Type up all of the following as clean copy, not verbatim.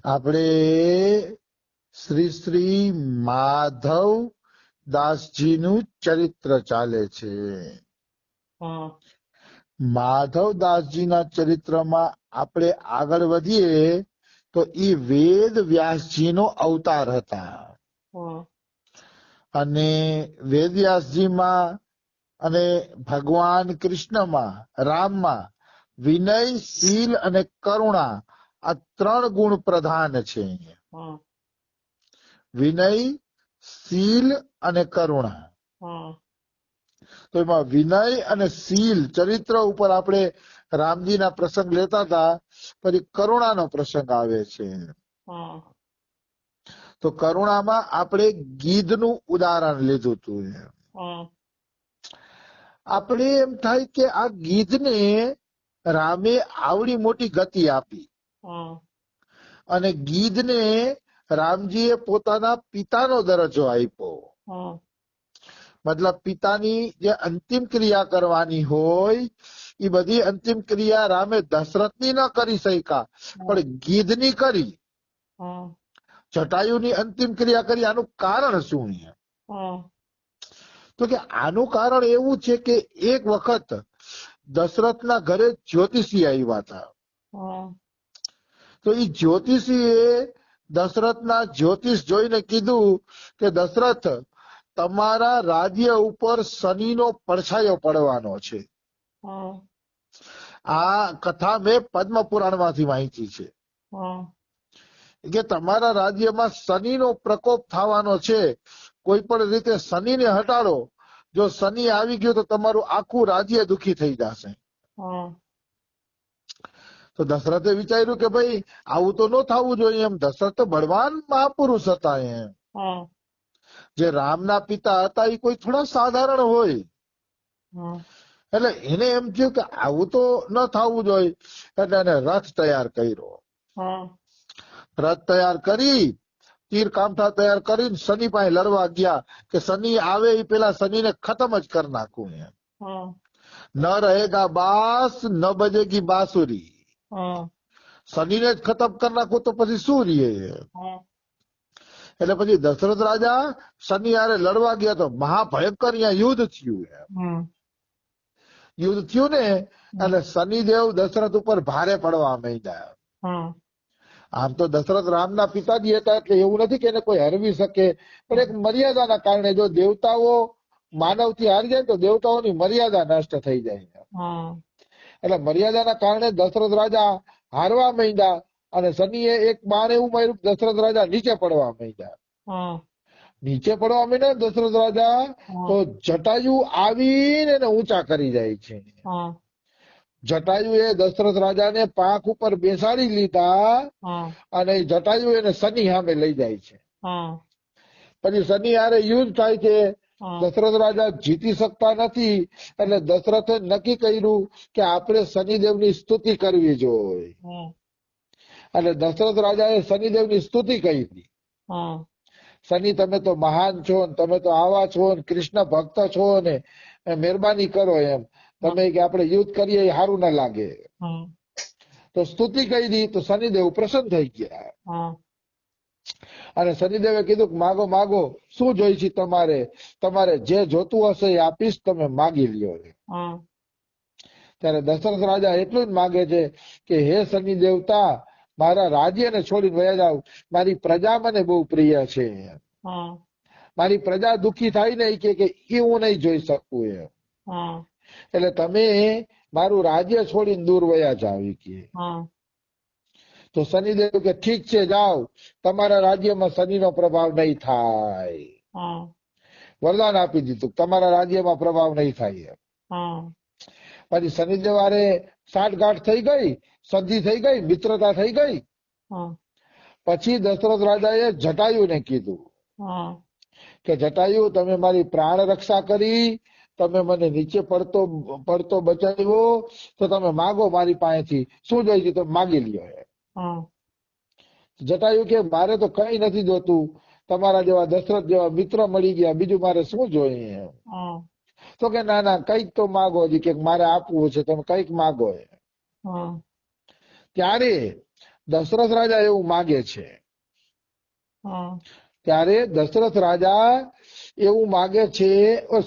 આપણે શ્રી શ્રી માધવ દાસજીનું ચરિત્ર ચાલે છે. માધવદાસજીના ચરિત્રમાં આપણે આગળ વધીએ તો ઈ વેદ વ્યાસજીનો અવતાર હતા. અને વેદ વ્યાસજીમાં અને ભગવાન કૃષ્ણમાં, રામમાં વિનય, શીલ અને કરુણા આ 3 ગુણ પ્રધાન છે. વિનય, શીલ અને કરુણા. તો એમાં વિનય અને શીલ ચરિત્ર ઉપર આપણે રામજીના પ્રસંગ લેતા હતા, પછી કરુણાનો પ્રસંગ આવે છે. તો કરુણામાં આપણે ગીધનું ઉદાહરણ લીધું હતું. આપણે એમ થાય કે આ ગીધને રામે આવડી મોટી ગતિ આપી અને ગીધને રામજીએ પોતાના પિતાનો દરજ્જો આપ્યો. મતલબ પિતાની જે અંતિમ ક્રિયા કરવાની હોય એ બધી અંતિમ ક્રિયા રામે દશરથની ન કરી શક્યા, પણ ગીધની કરી. જટાયુની અંતિમ ક્રિયા કરી. આનું કારણ શું? તો કે આનું કારણ એવું છે કે એક વખત દશરથના ઘરે જ્યોતિષી આવ્યા હતા. તો એ જ્યોતિષીએ દશરથના જ્યોતિષ જોઈને કીધું કે દશરથ, તમારા રાજ્ય ઉપર શનિનો પડછાયો પડવાનો છે. આ કથા મેં પદ્મ પુરાણમાંથી વાંચી છે કે તમારા રાજ્યમાં શનિનો પ્રકોપ થવાનો છે. કોઈ પણ રીતે શનિને હટાડો. જો શનિ આવી ગયો તો તમારું આખું રાજ્ય દુખી થઈ જશે. તો દશરથે વિચાર્યું કે ભાઈ આવું તો ન થવું જોઈએ. એમ દશરથ તો બળવાન મહાપુરુષ હતા. એમ જે રામના પિતા હતા એ કોઈ થોડા સાધારણ હોય. એટલે એને એમ થયું કે આવું તો ન થવું જોઈએ. એટલે એને રથ તૈયાર કર્યો. રથ તૈયાર કરી, તીર કામઠા તૈયાર કરીને શનિ પાસે લડવા ગયા કે શનિ આવે એ પેલા શનિને ખતમ જ કરી નાખું. ન રહેગા બાસ ન બજેગી બાંસુરી. શનિને જ ખતમ કરી નાખું તો પછી શું રહીએ. એટલે પછી દશરથ રાજા શનિ હારે લડવા ગયા તો મહાભયંકર અહીંયા યુદ્ધ થયું. યુદ્ધ થયું ને એટલે શનિદેવ દશરથ ઉપર ભારે પડવા માંડ્યા. આમ તો દશરથ રામના પિતાજી હતા એટલે એવું નથી કે એને કોઈ હરવી શકે, પણ એક મર્યાદાના કારણે જો દેવતાઓ માનવથી હારી જાય તો દેવતાઓની મર્યાદા નષ્ટ થઈ જાય. એટલે મર્યાદાના કારણે દશરથ રાજા હારવા માંડ્યા અને શનિએ એક બાણ એવું માર્યું દશરથ રાજા નીચે પડવા માંડ્યા. નીચે પડવા માંડ્યા દશરથ રાજા તો જટાયુ આવીને એને ઊંચા કરી જાય છે. જટાયુ એ દશરથ રાજાને પાંખ ઉપર બેસાડી લીધા અને જટાયુ એને શનિ સામે લઈ જાય છે. પછી શનિ હારે યુદ્ધ થાય છે. દશરથ રાજા જીતી શકતા નથી એટલે દશરથે નક્કી કર્યું કે આપણે શનિદેવની સ્તુતિ કરવી જોઈએ. એટલે દશરથ રાજાએ શનિદેવની સ્તુતિ કરી. શનિ, તમે તો મહાન છો ને તમે તો આવા છો ને કૃષ્ણ ભક્ત છો ને મહેરબાની કરો એમ. તમે કે આપણે યુદ્ધ કરીએ એ સારું ના લાગે. તો સ્તુતિ કરી તો શનિદેવ પ્રસન્ન થઈ ગયા. અને શનિદેવે કીધું કે માગો માગો, શું જોઈ છે તમારે? તમારે જે જોતું હશે એ આપીશ, તમે માગી લ્યો. ત્યારે દશરથ રાજા એટલું જ માગે છે કે હે શનિ દેવતા, મારા રાજ્યને છોડીને વયા જાવ. મારી પ્રજા મને બહુ પ્રિય છે. મારી પ્રજા દુઃખી થાય ને કે એ હું નહીં જોઈ શકું એમ. એટલે તમે મારું રાજ્ય છોડીને દૂર વયા જાવ કે. તો શનિદેવ કે ઠીક છે, જાઓ, તમારા રાજ્યમાં શનિનો પ્રભાવ નહીં થાય. વરદાન આપી દીધું, તમારા રાજ્યમાં પ્રભાવ નહીં થાય. પછી શનિદેવ હારે સાઠગાંઠ થઈ ગઈ, સંધિ થઈ ગઈ, મિત્રતા થઈ ગઈ. પછી દશરથ રાજાએ જટાયુને કીધું કે જટાયુ, તમે મારી પ્રાણ રક્ષા કરી, તમે મને નીચે પડતો બચાવ્યો, તો તમે માગો મારી પાસેથી, શું જોઈએ છે તો માગી લ્યો. જટાયુ કે મારે તો કઈ નથી જોતું, તમારા જેવા દશરથ જેવા મિત્ર મળી ગયા, બીજું મારે શું જોઈએ. તો કે ના ના, કઈક તો માગો. કે મારે આપવું છે, તમે કઈક માગો. ત્યારે દશરથ રાજા એવું માગે છે, ત્યારે દશરથ રાજા એવું માગે છે,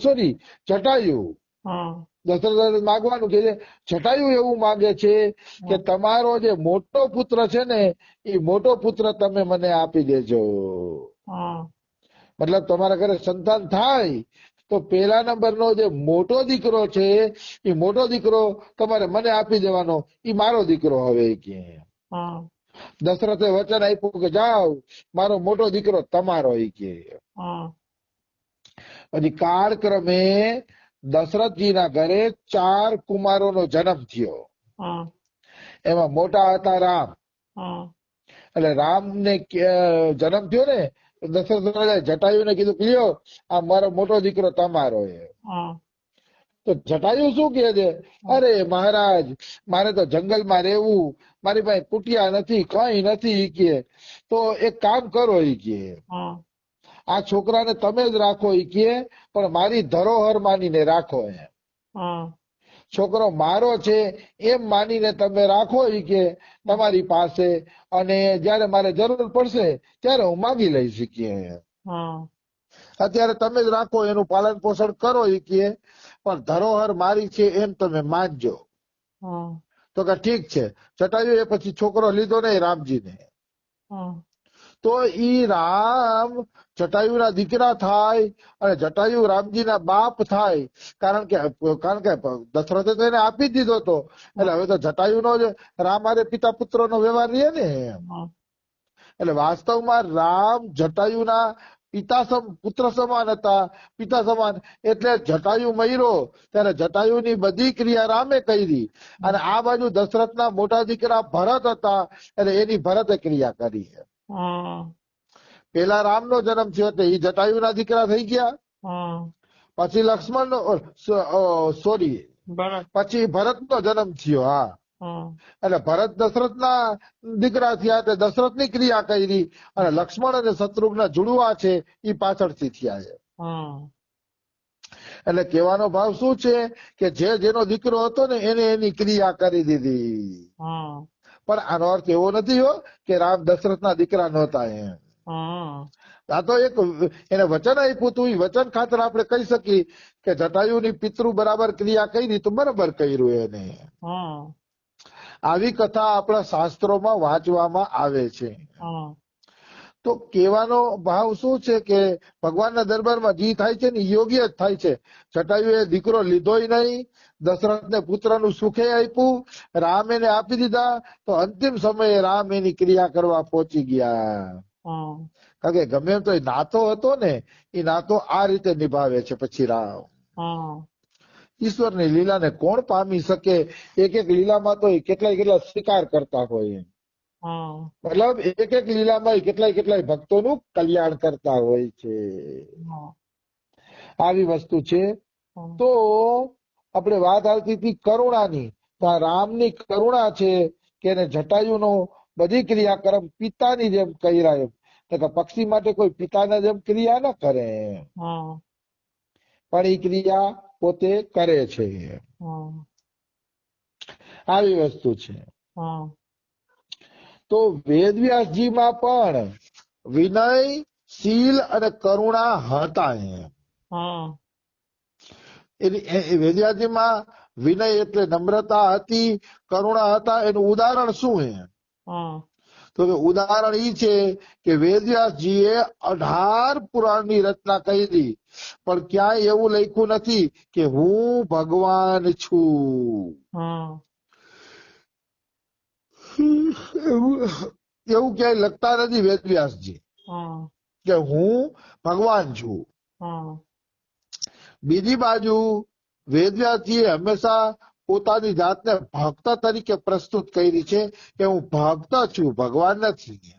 સોરી જટાયુ, દશરથ રાજા માગવાનું કે જટાયુ એવું માગે છે કે તમારો જે મોટો પુત્ર છે ને એ મોટો પુત્ર તમે મને આપી દેજો. મતલબ તમારા ઘરે સંતાન થાય તો પહેલા નંબરનો જે મોટો દીકરો છે એ મોટો દીકરો તમારે મને આપી દેવાનો, એ મારો દીકરો હવે કે. દશરથે વચન આપ્યું કે જાઓ મારો મોટો દીકરો તમારો કે. પછી કાળક્રમે દશરથજીના ઘરે 4 કુમારોનો જન્મ થયો. એમાં મોટા હતા રામ. એટલે રામને જન્મ થયો ને દશરથ રાજાએ જટાયુને કીધું કે લ્યો આ મારો મોટો દીકરો તમારો છે. તો જટાયુ શું કહે છે, અરે મહારાજ મારે તો જંગલમાં રહેવું, મારી પાસે કુટિયા નથી, કઈ નથી કે, તો એક કામ કરો કે આ છોકરાને તમે જ રાખો કે, પણ મારી ધરોહર માનીને રાખો. છોકરો મારો છે એમ માનીને તમે રાખો કે તમારી પાસે, અને જયારે મારે જરૂર પડશે ત્યારે હું માગી લઈશ કે. અત્યારે તમે જ રાખો, એનું પાલન પોષણ કરો કે, પણ ધરોહર મારી છે એમ તમે માનજો. તો કે ઠીક છે. જટાયુ એ પછી છોકરો લીધો નહીં રામજીને. તો ઈ રામ જટાયુના દીકરા થાય અને જટાયુ રામજીના બાપ થાય, કારણ કે દશરથે તો એને આપી જ દીધો હતો. એટલે હવે તો જટાયુનો જ રામ હારે પિતા પુત્રનો વ્યવહાર રહે ને. એટલે વાસ્તવમાં રામ જટાયુના પુત્ર સમાન હતા, પિતા સમાન. એટલે જટાયુ મર્યો ત્યારે જટાયુની બધી ક્રિયા રામે કરી, અને આ બાજુ દશરથના મોટા દીકરા ભરત હતા એટલે એની ભરતે ક્રિયા કરી. પેલા રામનો જન્મ થયો એટલે એ જટાયુના દીકરા થઈ ગયા. પછી લક્ષ્મણનો સોરી પછી ભરતનો જન્મ થયો. હા, એટલે ભરત દશરથના દીકરા થયા એટલે દશરથની ક્રિયા કરી, અને લક્ષ્મણ અને શત્રુઘ્ન જુડવા છે એ પાછળથી થયા છે. એટલે કહેવાનો ભાવ શું છે કે જેનો દીકરો હતો ને એને એની ક્રિયા કરી દીધી. પણ આનો અર્થ એવો નથી કે રામ દશરથના દીકરા નહોતા એમ. આ તો એક એને વચન આપ્યું હતું, એ વચન ખાતર આપણે કહી શકીએ કે જટાયુની પિતૃ બરાબર ક્રિયા કરી તો બરાબર કર્યું એને. આવી કથા આપણા શાસ્ત્રોમાં વાંચવામાં આવે છે. તો કહેવાનો ભાવ શું છે કે ભગવાનના દરબારમાં જે થાય છે ને યોગ્ય જ થાય છે. જટાયુએ દીકરો લીધોય નહીં, દશરથને પુત્રનું સુખે આપ્યું, રામ એને આપી દીધા, તો અંતિમ સમયે રામ એની ક્રિયા કરવા પહોંચી ગયા. કારણ કે ગમે એમ તો એ નાતો હતો ને, એ નાતો આ રીતે નિભાવે છે પછી રામ. ઈશ્વરની લીલાને કોણ પામી શકે? એક એક લીલામાં તો કેટલાય સ્વીકાર કરતા હોય. મતલબ એક એક લીલામાં કેટલાય ભક્તોનું કલ્યાણ કરતા હોય છે. આવી વસ્તુ છે. તો આપણે વાત આવતી હતી કરુણાની, તો આ રામની કરુણા છે કે એને જટાયુનો બધી ક્રિયાકર્મ પિતાની જેમ કર્યા. એમ કે પક્ષી માટે કોઈ પિતાના જેમ ક્રિયા ન કરે, પણ એ ક્રિયા પોતે કરે છે. આવી વસ્તુ છે. તો વેદવ્યાસજીમાં પણ વિનય, શીલ અને કરુણા હતા. વેદવ્યાસજીમાં વિનય એટલે નમ્રતા હતી, કરુણા હતા. એનું ઉદાહરણ શું હે? તો ઉદાહરણ ઈ છે કે વેદવ્યાસજીએ 18 પુરાણની રચના કરી, પણ ક્યાંય એવું લખ્યું નથી કે હું ભગવાન છું. એવું ક્યાંય લખતા નથી વેદવ્યાસજી કે હું ભગવાન છું. બીજી બાજુ વેદવ્યાસજીએ હંમેશા પોતાની જાતને ભક્ત તરીકે પ્રસ્તુત કરી છે કે હું ભક્ત છું, ભગવાન નથી.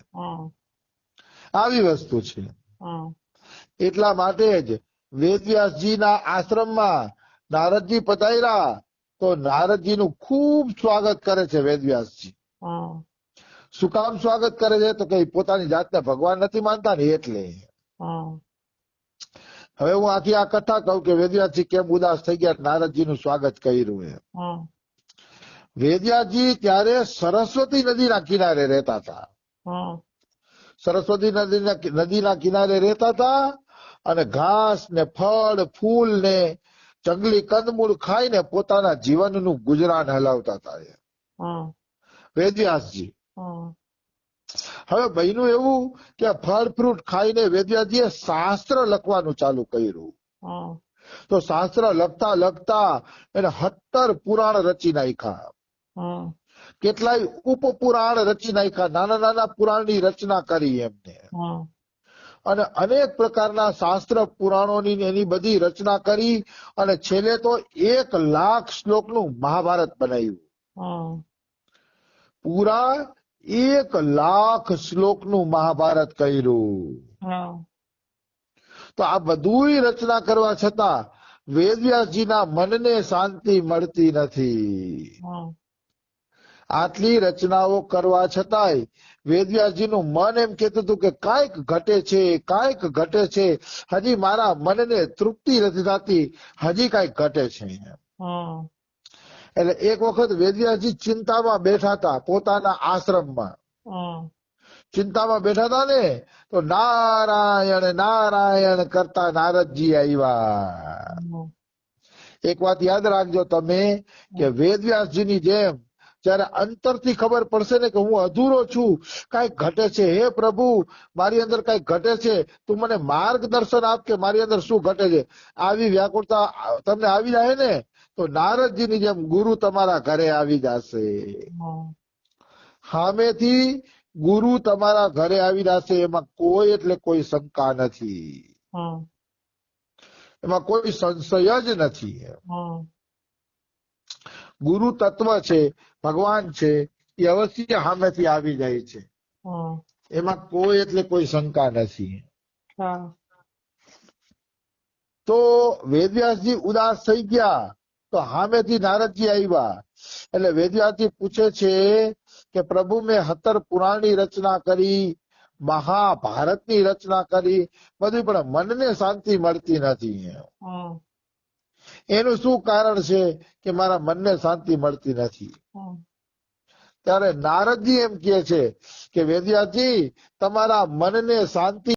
આવી વસ્તુ છે. એટલા માટે જ વેદવ્યાસજીના આશ્રમમાં નારદજી પધાર્યા તો નારદજીનું ખૂબ સ્વાગત કરે છે વેદવ્યાસજી. શું કામ સ્વાગત કરે છે? તો કે પોતાની જાતને ભગવાન નથી માનતા ને એટલે. હવે હું આખી આ કથા કહું કે વેદવ્યાસજી કેમ ઉદાસ થઈ ગયા, નારદજીનું સ્વાગત કર્યું. વેદવ્યાસજી ત્યારે સરસ્વતી નદીના કિનારે રહેતા હતા. સરસ્વતી નદીના કિનારે રહેતા હતા અને ઘાસ ને ફળ ફૂલ ને જંગલી કંદમૂળ ખાઈને પોતાના જીવનનું ગુજરાન હલાવતા હતા વેદવ્યાસજી. હવે બન્યું એવું કે ફળ ફ્રૂટ ખાઈને વેદવ્યાસજીએ શાસ્ત્ર લખવાનું ચાલુ કર્યું. તો શાસ્ત્ર લખતા લખતા એને 17 પુરાણ રચી નાખ્યા. કેટલાય ઉપપુરાણ રચી નાખ્યા. નાના નાના પુરાણની રચના કરી એમને. અને અનેક પ્રકારના શાસ્ત્ર પુરાણોની એની બધી રચના કરી અને છેલ્લે તો 1,00,000 શ્લોકનું મહાભારત બનાવ્યું. પૂરા 1,00,000 શ્લોકનું મહાભારત કર્યું. તો આ બધું રચના કરવા છતાં વેદવ્યાસજીના મનને શાંતિ મળતી નથી. આટલી રચનાઓ કરવા છતાંય વેદવ્યાસજીનું મન એમ કહેતું હતું કે કાંઈક ઘટે છે, કાંઈક ઘટે છે, હજી મારા મનને તૃપ્તિ નથી થતી, હજી કાંઈક ઘટે છે. એટલે એક વખત વેદવ્યાસજી ચિંતામાં બેઠા હતા પોતાના આશ્રમમાં. ચિંતામાં બેઠા હતા ને તો નારાયણ નારાયણ કરતા નારદજી આવ્યા. એક વાત યાદ રાખજો તમે કે વેદવ્યાસજીની જેમ જયારે અંતરથી ખબર પડશે ને કે હું અધૂરો છું, કઈક ઘટે છે, હે પ્રભુ મારી અંદર કઈક ઘટે છે, તું મને માર્ગદર્શન આપ કે મારી અંદર શું ઘટે છે, આવી વ્યાકુળતા તમને આવી જાય ને તો નારદજીની જેમ ગુરુ તમારા ઘરે આવી જશે. સામેથી ગુરુ તમારા ઘરે આવી જશે, એમાં કોઈ એટલે કોઈ શંકા નથી, એમાં કોઈ સંશય જ નથી. ગુરુ તત્વ છે, ભગવાન છે, એ અવશ્ય સામેથી આવી જાય છે, એમાં કોઈ એટલે કોઈ શંકા નથી. તો વેદવ્યાસજી ઉદાસ થઈ ગયા તો સામેથી નારદજી આવ્યા. એટલે વેદવ્યાસજી પૂછે છે કે પ્રભુ મેં 17 પુરાણની રચના કરી, મહાભારતની રચના કરી, બધું, પણ મનને શાંતિ મળતી નથી. એનું શું કારણ છે કે મારા મનને શાંતિ મળતી નથી? ત્યારે નારદજી એમ કહે છે કે વેદવ્યાસજી તમારા મનને શાંતિ